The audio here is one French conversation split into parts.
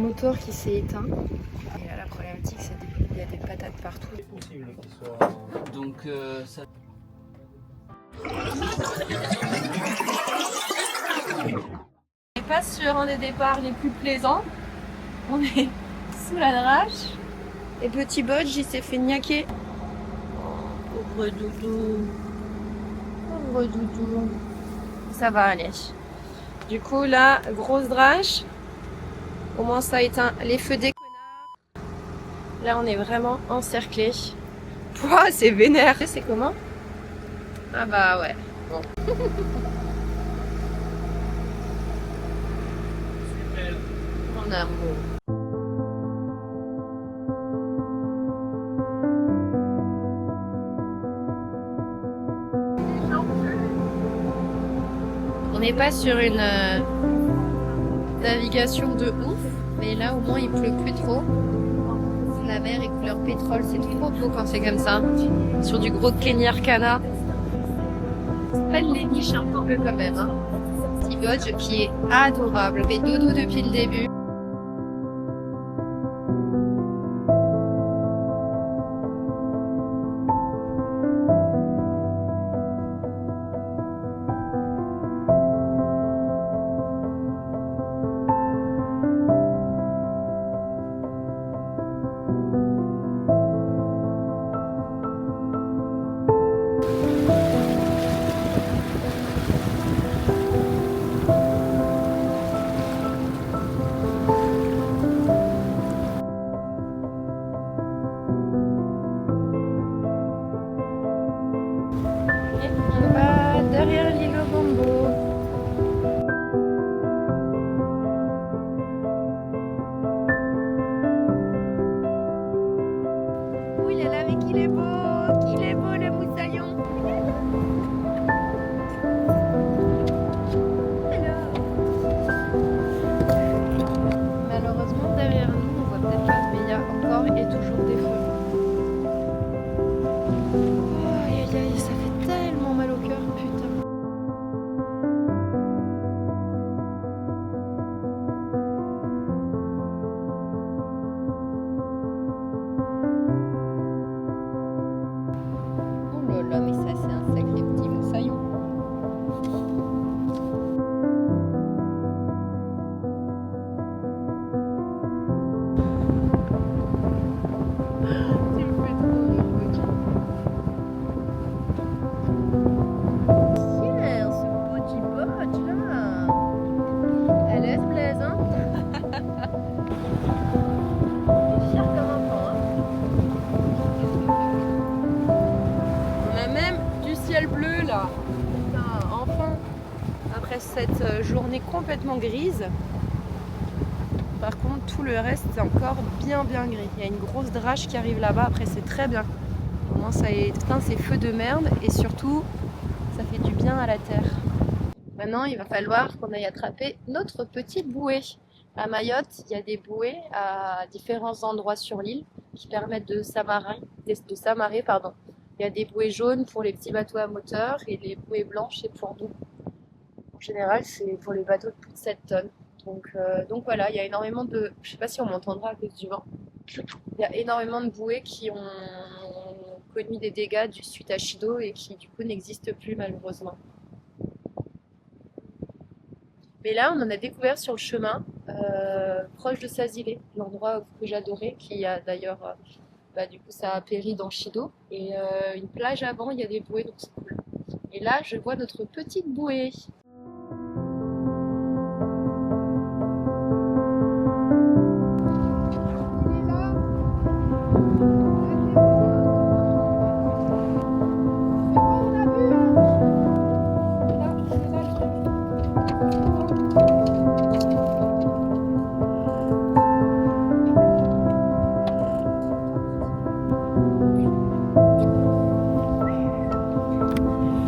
moteur qui s'est éteint. Et là, la problématique, c'est qu'il y a des patates partout. C'est possible qu'il soit... Donc ça... On n'est pas sur un des départs les plus plaisants. On est sous la drache. Et petit Bodge, il s'est fait niaquer. Pauvre doudou. Pauvre doudou. Ça va aller. Du coup, là, grosse drache. Au moins, ça éteint les feux des connards. Là, on est vraiment encerclés. Pouah, c'est vénère. C'est comment? Ah bah ouais. Bon. Super. On a un beau. On n'est pas sur une navigation de ouf, mais là au moins il pleut plus trop. La mer est couleur pétrole, c'est trop beau quand c'est comme ça. Sur du gros Kenny Arcana. C'est pas les niches un peu quand même. Hein. Petit Bodge qui est adorable, fait dodo depuis le début. On va derrière l'île au Bombo. Ouh là là, mais qu'il est beau le moussaillon. Malheureusement derrière nous, on voit peut-être pas, mais il y a encore et toujours des feux. Aïe aïe aïe, ça fait tellement mal au cœur, putain. Oh là là, mais ça c'est un sacré petit moussaillon. Tu me fais trop rire, petit. Tiens, ce petit Bodge là. Elle est blaise, hein. Il est fier comme un pan, hein. On a même du ciel bleu là. Putain, enfin. Après cette journée complètement grise. Par contre, tout le reste c'est encore bien gris. Il y a une grosse drache qui arrive là-bas. Après, c'est très bien. Au moins, ça éteint ces feux de merde. Et surtout, ça fait du bien à la terre. Maintenant, il va falloir qu'on aille attraper notre petite bouée. À Mayotte, il y a des bouées à différents endroits sur l'île qui permettent de s'amarrer, pardon. Il y a des bouées jaunes pour les petits bateaux à moteur et les bouées blanches, c'est pour nous. En général, c'est pour les bateaux de plus de 7 tonnes. Donc voilà, il y a énormément de... Je sais pas si on m'entendra à cause du vent. Il y a énormément de bouées qui ont connu des dégâts suite à Chido et qui du coup n'existent plus malheureusement. Mais là, on en a découvert sur le chemin, proche de Sazilé, l'endroit que j'adorais, qui a d'ailleurs, du coup, ça a péri dans Chido. Et une plage avant, il y a des bouées, donc c'est cool. Et là, je vois notre petite bouée.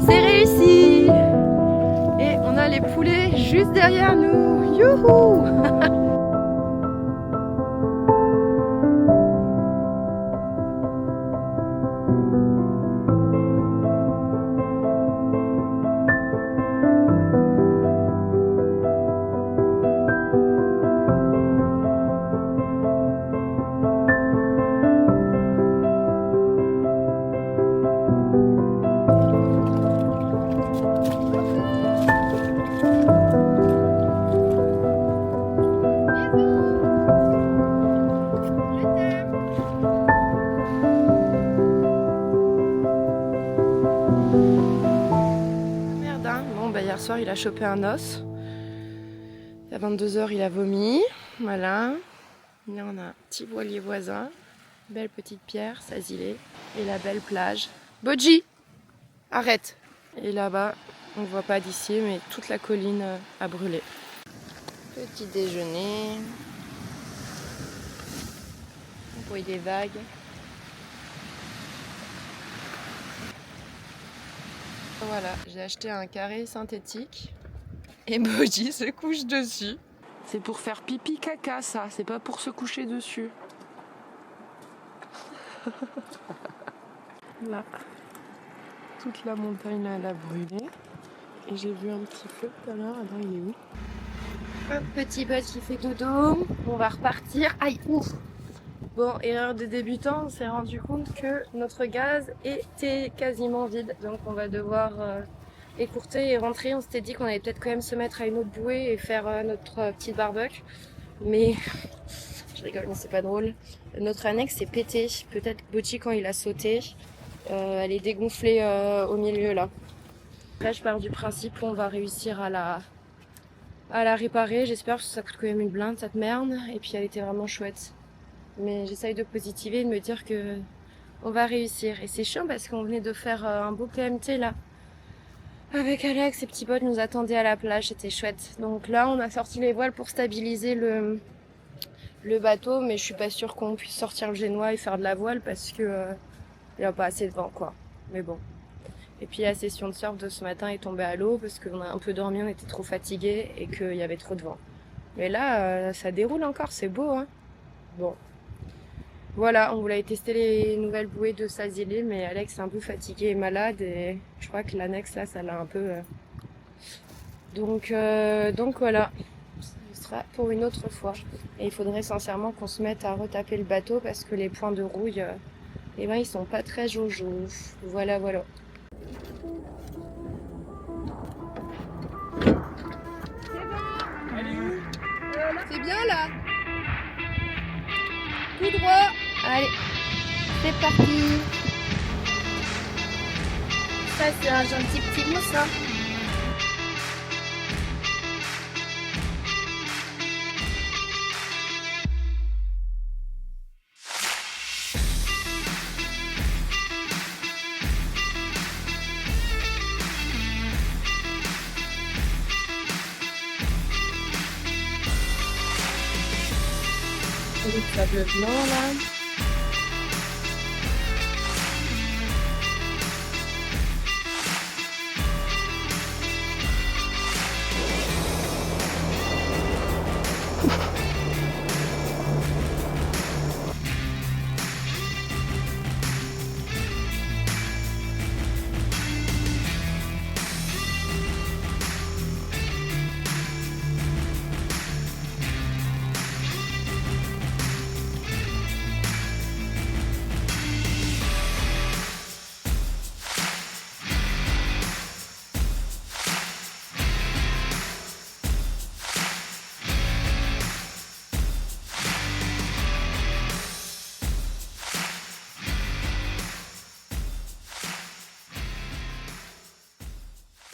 C'est réussi! Et on a les poulets juste derrière nous. Youhou! soir, il a chopé un os. À 22h, il a vomi. Voilà. Là, on a un petit voilier voisin. Belle petite pierre, Sazilé. Et la belle plage. Bodji, arrête. Et là-bas, on ne voit pas d'ici, mais toute la colline a brûlé. Petit déjeuner. Bruit des vagues. Voilà, j'ai acheté un carré synthétique. Et Bodji se couche dessus. C'est pour faire pipi caca, ça. C'est pas pour se coucher dessus. Là, toute la montagne là, elle a brûlé. Et j'ai vu un petit feu tout à l'heure. Attends, il est où? Un petit bot qui fait dodo. On va repartir. Aïe, ouf. Bon, erreur de débutant, on s'est rendu compte que notre gaz était quasiment vide. Donc on va devoir écourter et rentrer. On s'était dit qu'on allait peut-être quand même se mettre à une autre bouée et faire notre petite barbecue. Mais je rigole, mais c'est pas drôle. Notre annexe est pétée. Peut-être Bodji, quand il a sauté, elle est dégonflée au milieu là. Là, je pars du principe qu'on va réussir à la réparer. J'espère, parce que ça coûte quand même une blinde cette merde. Et puis elle était vraiment chouette. Mais j'essaye de positiver et de me dire que on va réussir. Et c'est chiant parce qu'on venait de faire un beau PMT là. Avec Alex, et petits potes nous attendaient à la plage, c'était chouette. Donc là, on a sorti les voiles pour stabiliser le bateau, mais je suis pas sûre qu'on puisse sortir le génois et faire de la voile parce que il n'y a pas assez de vent quoi. Mais bon. Et puis la session de surf de ce matin est tombée à l'eau parce qu'on a un peu dormi, on était trop fatigués et qu'il y avait trop de vent. Mais là, ça déroule encore, c'est beau hein. Bon. Voilà, on voulait tester les nouvelles bouées de Sazilé, mais Alex est un peu fatigué et malade et je crois que l'annexe là, ça l'a un peu... Donc voilà, ce sera pour une autre fois. Et il faudrait sincèrement qu'on se mette à retaper le bateau parce que les points de rouille, eh ben, ils sont pas très jojo. Voilà, voilà. C'est bien là. Tout droit. Allez, c'est parti. Ça, c'est un gentil petit mousse, hein. Le sable blanc là.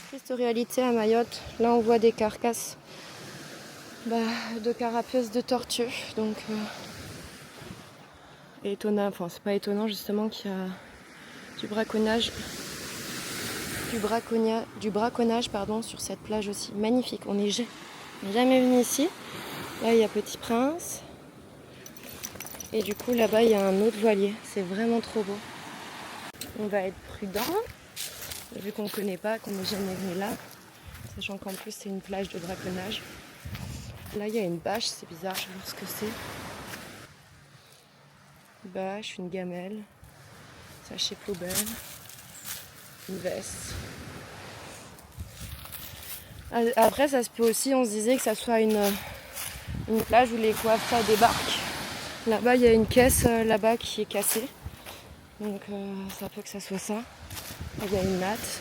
Triste réalité à Mayotte, là on voit des carcasses de carapaces de tortues, donc étonnant, enfin c'est pas étonnant justement qu'il y a du braconnage pardon, sur cette plage aussi, magnifique, on n'est jamais venu ici. Là il y a Petit Prince et du coup là-bas il y a un autre voilier, c'est vraiment trop beau. On va être prudent. Vu qu'on ne connaît pas, qu'on n'est jamais venu là, sachant qu'en plus c'est une plage de braconnage. Là il y a une bâche, c'est bizarre, je vais voir ce que c'est. Une bâche, une gamelle, sachet poubelle, une veste. Après ça se peut aussi, on se disait que ça soit une plage où les coiffes ça débarquent. Là-bas il y a une caisse là-bas qui est cassée, donc ça peut que ça soit ça. Il y a une natte.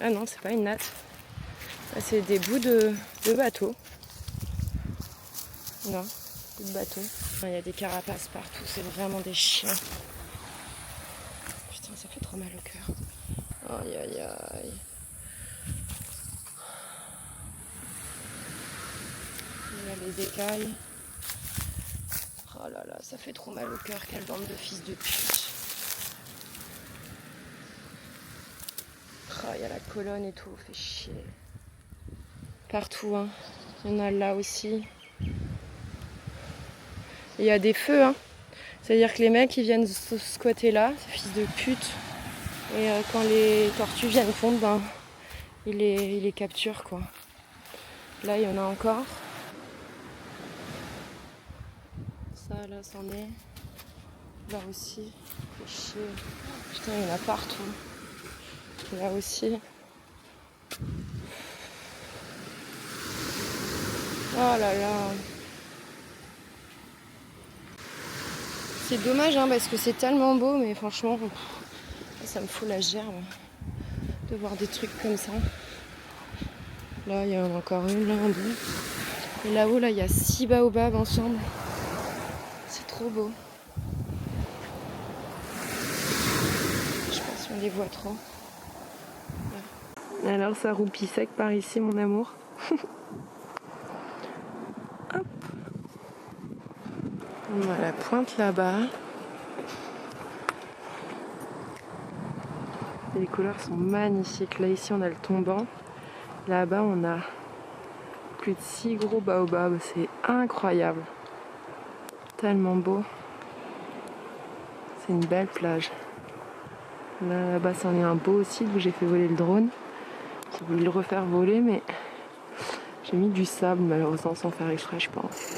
Ah non, c'est pas une natte. Ça, c'est des bouts de bateau. Non, bouts de bateau. Il y a des carapaces partout, c'est vraiment des chiens. Putain, ça fait trop mal au cœur. Aïe aïe aïe. Il y a les écailles. Oh là là, ça fait trop mal au cœur, quelle bande de fils de pute. Oh, il y a la colonne et tout, fait chier. Partout, hein. Il y en a là aussi. Il y a des feux, hein. C'est-à-dire que les mecs ils viennent squatter là, ces fils de pute. Et quand les tortues viennent fondre, ben, ils les capturent quoi. Là il y en a encore. Ça là c'en est. Là aussi. Fait chier. Putain il y en a partout. Là aussi. Oh là là. C'est dommage hein, parce que c'est tellement beau, mais franchement, ça me fout la gerbe de voir des trucs comme ça. Là, il y en a encore une, là en bout. Et là-haut, là, il y a 6 baobabs ensemble. C'est trop beau. Je sais pas si on les voit trop. Là. Alors, ça roupille sec par ici, mon amour. Hop. On a la pointe là-bas. Et les couleurs sont magnifiques. Là, ici, on a le tombant. Là-bas, on a plus de 6 gros baobabs. C'est incroyable. Tellement beau. C'est une belle plage. Là-bas, c'en est un beau aussi, où j'ai fait voler le drone. J'ai voulu le refaire voler, mais j'ai mis du sable, malheureusement, sans faire exprès, je pense.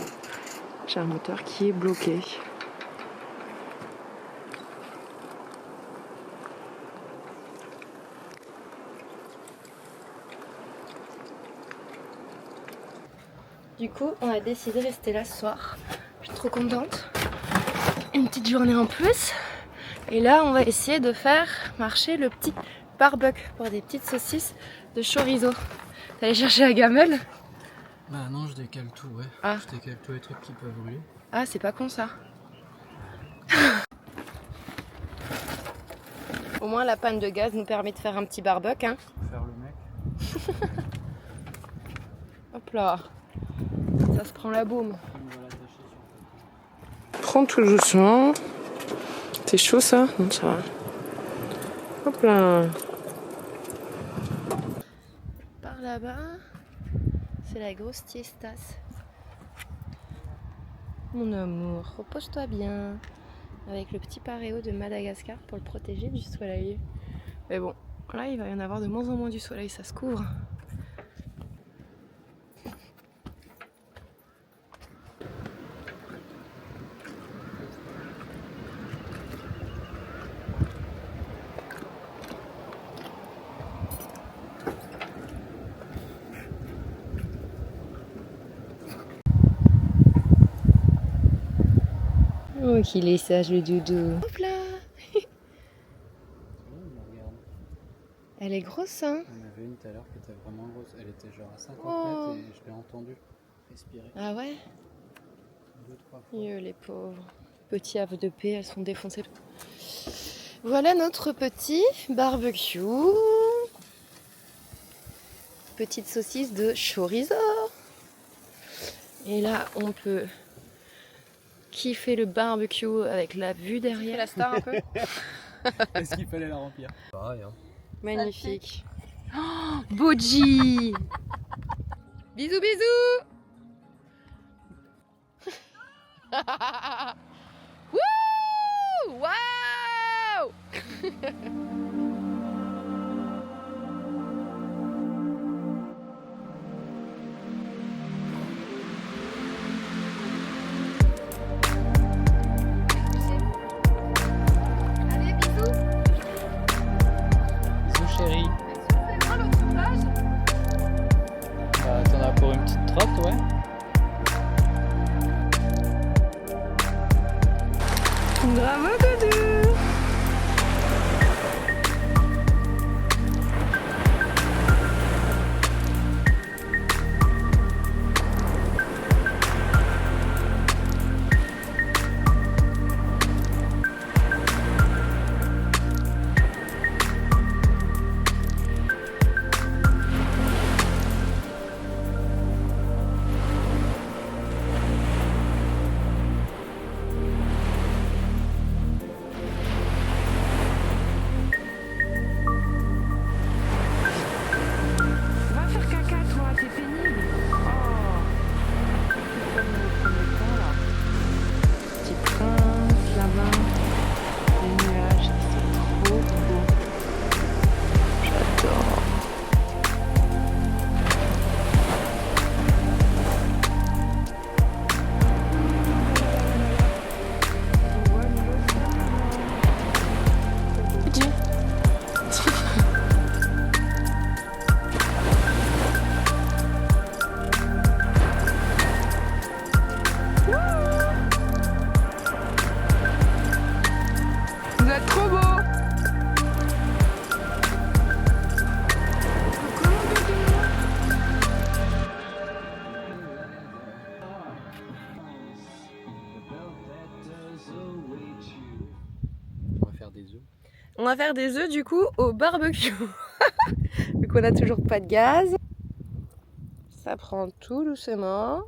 J'ai un moteur qui est bloqué. Du coup, on a décidé de rester là ce soir. Je suis trop contente. Une petite journée en plus. Et là, on va essayer de faire marcher le petit barbecue pour des petites saucisses de chorizo. T'allais chercher la gamelle? Bah non, je décale tout, ouais. Ah. Je décale tous les trucs qui peuvent brûler. Ah, c'est pas con ça. Au moins, la panne de gaz nous permet de faire un petit barbecue. Hein. Faire le mec. Hop là. Ça se prend la baume. Prends tout doucement. C'est chaud ça? Non, ça va. Hop là. Par là-bas, c'est la grosse tiestas. Mon amour, repose-toi bien. Avec le petit paréo de Madagascar pour le protéger du soleil. Mais bon, là il va y en avoir de moins en moins du soleil, ça se couvre. Oh, qu'il est sage le doudou. Hop là. Elle est grosse, hein? On avait une tout à l'heure qui était vraiment grosse. Elle était genre à 50 Oh. mètres et je l'ai entendue respirer. Ah ouais? 2-3 fois. Les pauvres. Petits havres de paix, elles sont défoncées. Voilà notre petit barbecue. Petite saucisse de chorizo. Et là, on peut kiffer le barbecue avec la vue derrière. La star un peu. Est-ce qu'il fallait la remplir? Pareil, hein. Magnifique. Oh, Boji. Bisous, bisous. Wouh! Waouh! Allez, bisous. Bisous chérie. C'est moi l'autre plage. Bah, t'en as pour une petite trotte, ouais. Bravo, Doudou. On va faire des œufs du coup au barbecue. Vu qu'on a toujours pas de gaz. Ça prend tout doucement.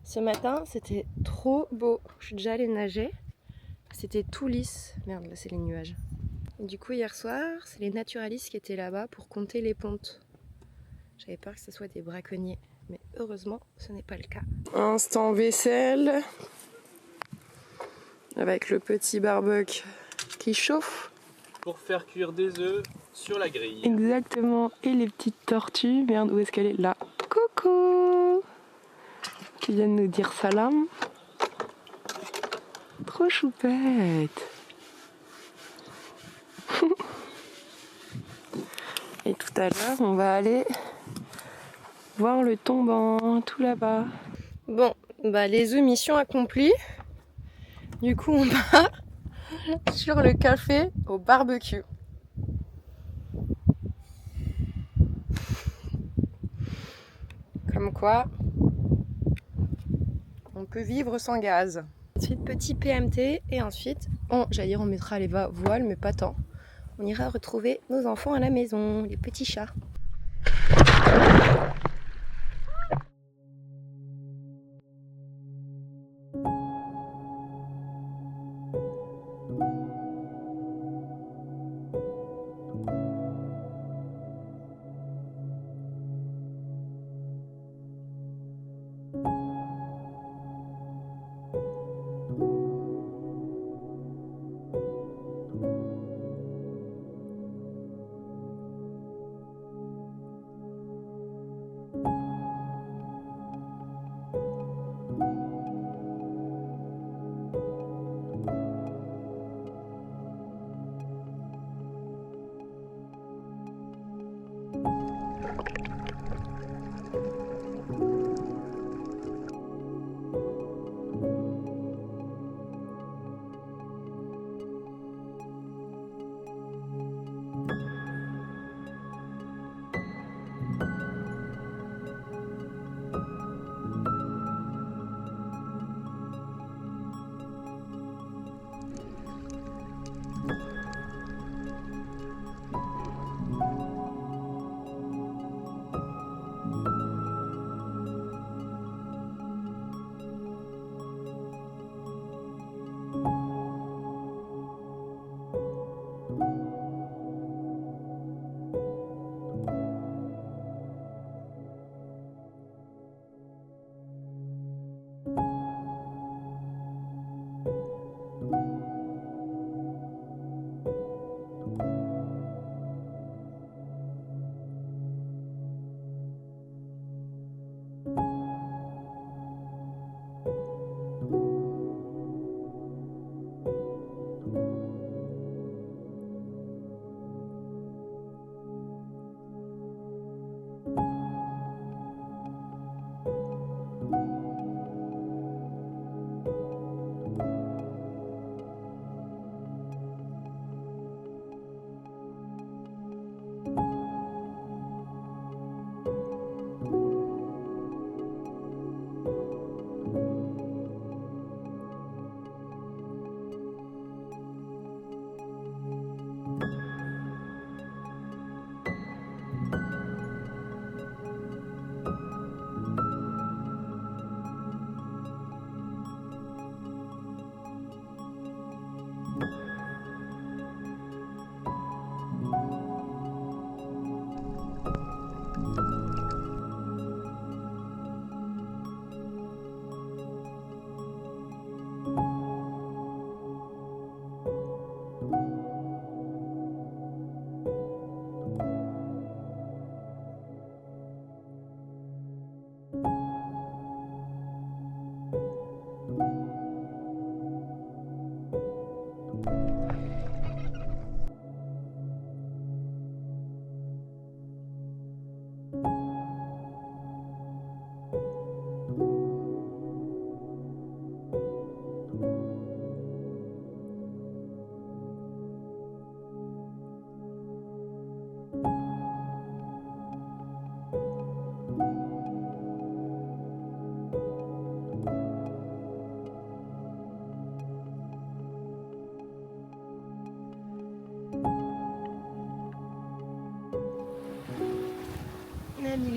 Ce matin, c'était trop beau. Je suis déjà allée nager. C'était tout lisse. Merde, là c'est les nuages. Et du coup, hier soir, c'est les naturalistes qui étaient là-bas pour compter les pontes. J'avais peur que ce soit des braconniers. Mais heureusement, ce n'est pas le cas. Instant vaisselle. Avec le petit barbecue qui chauffe. Pour faire cuire des œufs sur la grille. Exactement. Et les petites tortues. Merde, où est-ce qu'elle est? Là. Coucou! Qui viennent nous dire salam. Trop choupette. Et tout à l'heure, on va aller voir le tombant, tout là-bas. Bon, bah les œufs, mission accomplie. Du coup, on va sur le café au barbecue. Comme quoi, on peut vivre sans gaz. Ensuite, petit PMT et ensuite, on mettra les voiles, mais pas tant. On ira retrouver nos enfants à la maison, les petits chats.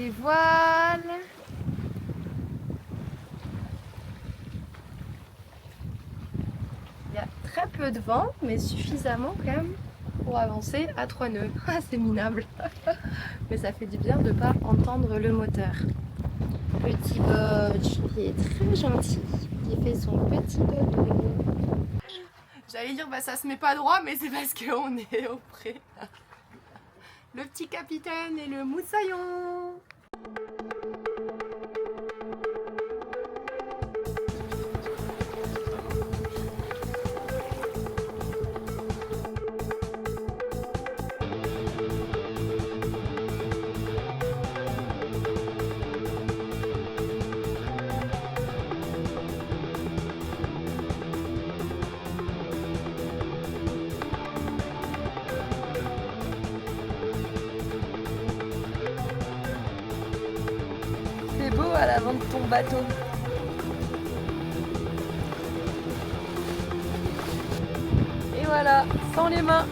les voiles. Il y a très peu de vent, mais suffisamment quand même pour avancer à 3 nœuds. Ah, c'est minable. Mais ça fait du bien de ne pas entendre le moteur. Petit Botch, qui est très gentil, qui fait son petit dodo. J'allais dire, bah ça se met pas droit, mais c'est parce qu'on est au pré. Le petit capitaine et le moussaillon. C'est beau à l'avant de ton bateau. Et voilà, sans les mains.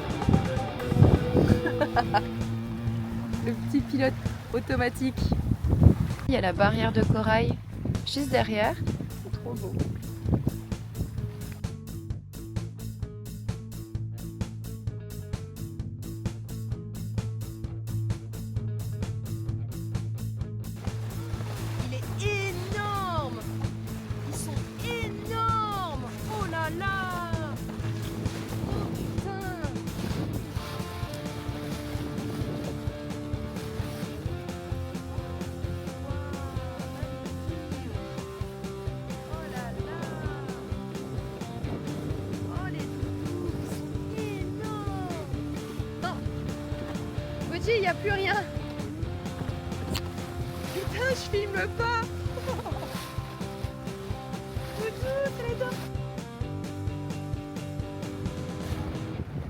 Le petit pilote automatique. Il y a la barrière de corail juste derrière. C'est trop beau. Il est énorme. Ils sont énormes. Oh là là. Oh putain. Oh là là. Oh les toutous, ils sont énormes. Non. Gauthier, il n'y a plus rien. Putain, je filme pas. Toutou, c'est les deux.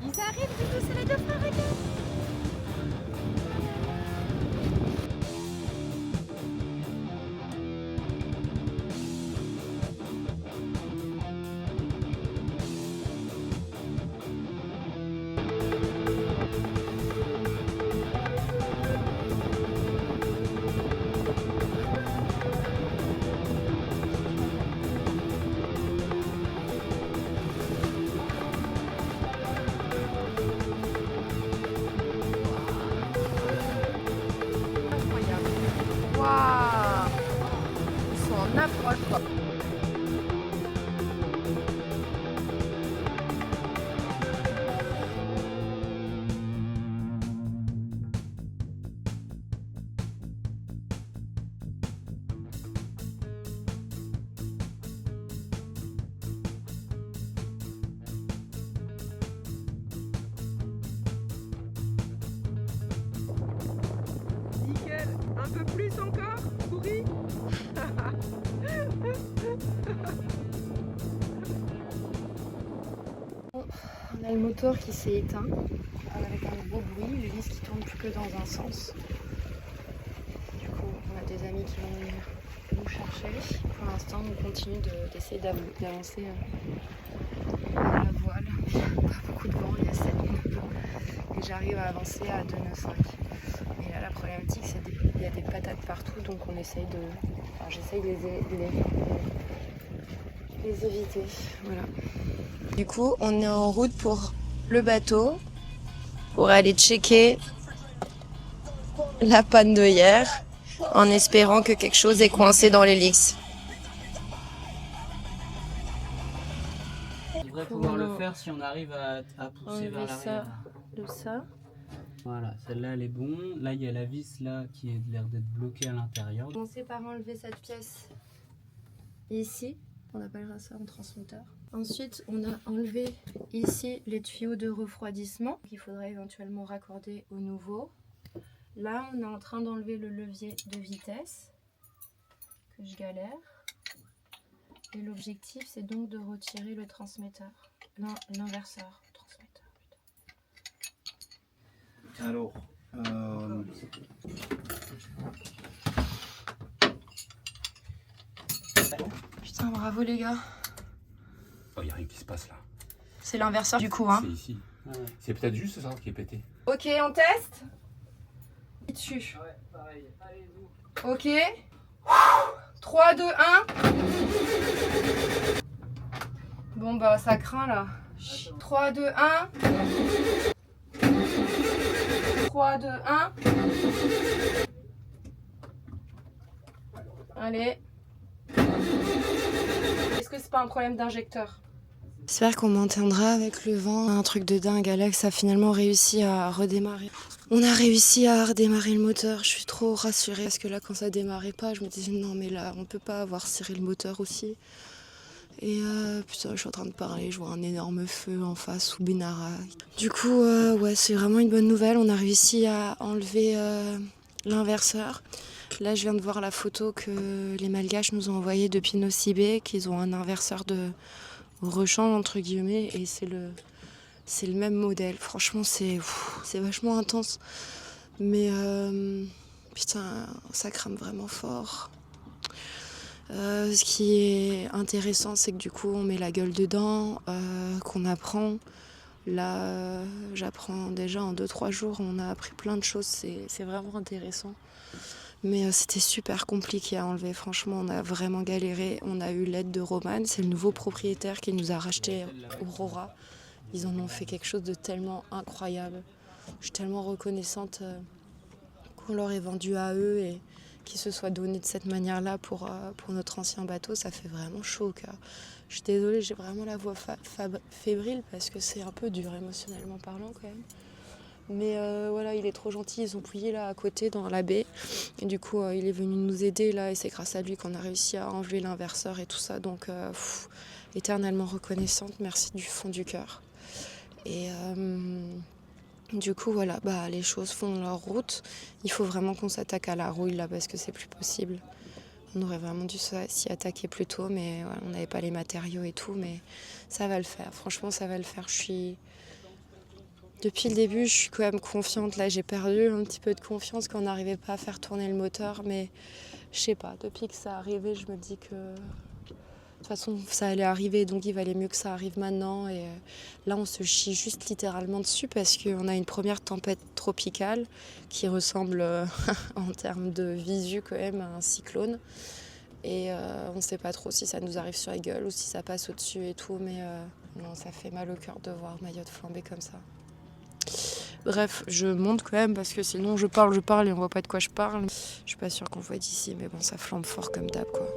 Ils arrivent, Toutou, c'est les deux frères, regarde. Waouh! Ils sont en approche quoi. Nickel, un peu plus encore, souris. On a le moteur qui s'est éteint avec un gros bruit, l'hélice qui tourne plus que dans un sens. Du coup, on a des amis qui vont venir nous chercher. Pour l'instant, on continue d'essayer d'avancer à la voile. Pas beaucoup de vent, il y a 7 nœuds. Et j'arrive à avancer à 2 nœuds 5. Mais là, la problématique, c'est qu'il y a des patates partout, donc on essaye de... Enfin, j'essaye de les éviter. Voilà. Du coup, on est en route pour le bateau, pour aller checker la panne de hier, en espérant que quelque chose est coincé dans l'hélice. On devrait pouvoir le faire si on arrive à pousser vers l'arrière. De ça. Voilà, celle-là elle est bon. Là il y a la vis là qui a l'air d'être bloquée à l'intérieur. On sait par enlever cette pièce ici, on appellera ça un transmetteur. Ensuite, on a enlevé ici les tuyaux de refroidissement qu'il faudrait éventuellement raccorder au nouveau. Là, on est en train d'enlever le levier de vitesse que je galère. Et l'objectif, c'est donc de retirer le transmetteur, l'inverseur. Alors, Putain, bravo les gars. oh, y a rien qui se passe là. C'est l'inverseur du coup, hein. C'est ici. C'est peut-être juste ça qui est pété. Ok, on teste. Dessus. Ouais, pareil. Allez, nous. Ok. 3, 2, 1. Bon bah ça craint là. 3, 2, 1. 3, 2, 1. Allez. Est-ce que c'est pas un problème d'injecteur? J'espère qu'on m'entendra avec le vent. Un truc de dingue, Alex a finalement réussi à redémarrer. On a réussi à redémarrer le moteur. Je suis trop rassurée parce que là, quand ça démarrait pas, je me disais non, mais là, on peut pas avoir ciré le moteur aussi. Et putain, je suis en train de parler, je vois un énorme feu en face sous Benara. Du coup, ouais, c'est vraiment une bonne nouvelle. On a réussi à enlever l'inverseur. Là, je viens de voir la photo que les Malgaches nous ont envoyée depuis Nosibé, qu'ils ont un inverseur de rechange entre guillemets, et c'est le même modèle. Franchement, c'est vachement intense. Mais putain, ça crame vraiment fort. Ce qui est intéressant, c'est que du coup, on met la gueule dedans, qu'on apprend. Là, j'apprends déjà en 2-3 jours, on a appris plein de choses, c'est vraiment intéressant. Mais c'était super compliqué à enlever, franchement, on a vraiment galéré. On a eu l'aide de Roman, c'est le nouveau propriétaire qui nous a racheté Aurora. Ils en ont fait quelque chose de tellement incroyable. Je suis tellement reconnaissante qu'on leur ait vendu à eux et qu'ils se soient donnés de cette manière-là pour notre ancien bateau. Ça fait vraiment chaud au cœur. Je suis désolée, j'ai vraiment la voix fébrile parce que c'est un peu dur émotionnellement parlant quand même. Mais voilà, il est trop gentil, ils ont pouillé là à côté dans la baie. Et du coup, il est venu nous aider là et c'est grâce à lui qu'on a réussi à enlever l'inverseur et tout ça. Donc, éternellement reconnaissante, merci du fond du cœur. Et du coup, voilà, bah, les choses font leur route. Il faut vraiment qu'on s'attaque à la rouille là parce que c'est plus possible. On aurait vraiment dû s'y attaquer plus tôt, mais voilà, on n'avait pas les matériaux et tout. Mais ça va le faire, franchement, ça va le faire. Depuis le début, je suis quand même confiante. Là, j'ai perdu un petit peu de confiance quand on n'arrivait pas à faire tourner le moteur. Mais je sais pas, depuis que ça arrivé, je me dis que de toute façon, ça allait arriver. Donc, il valait mieux que ça arrive maintenant. Et là, on se chie juste littéralement dessus parce qu'on a une première tempête tropicale qui ressemble en termes de visu quand même à un cyclone. Et on ne sait pas trop si ça nous arrive sur la gueule ou si ça passe au-dessus et tout. Mais non, ça fait mal au cœur de voir Mayotte flamber comme ça. Bref, je monte quand même parce que sinon je parle et on voit pas de quoi je parle. Je suis pas sûre qu'on voit d'ici, mais bon, ça flambe fort comme d'hab quoi.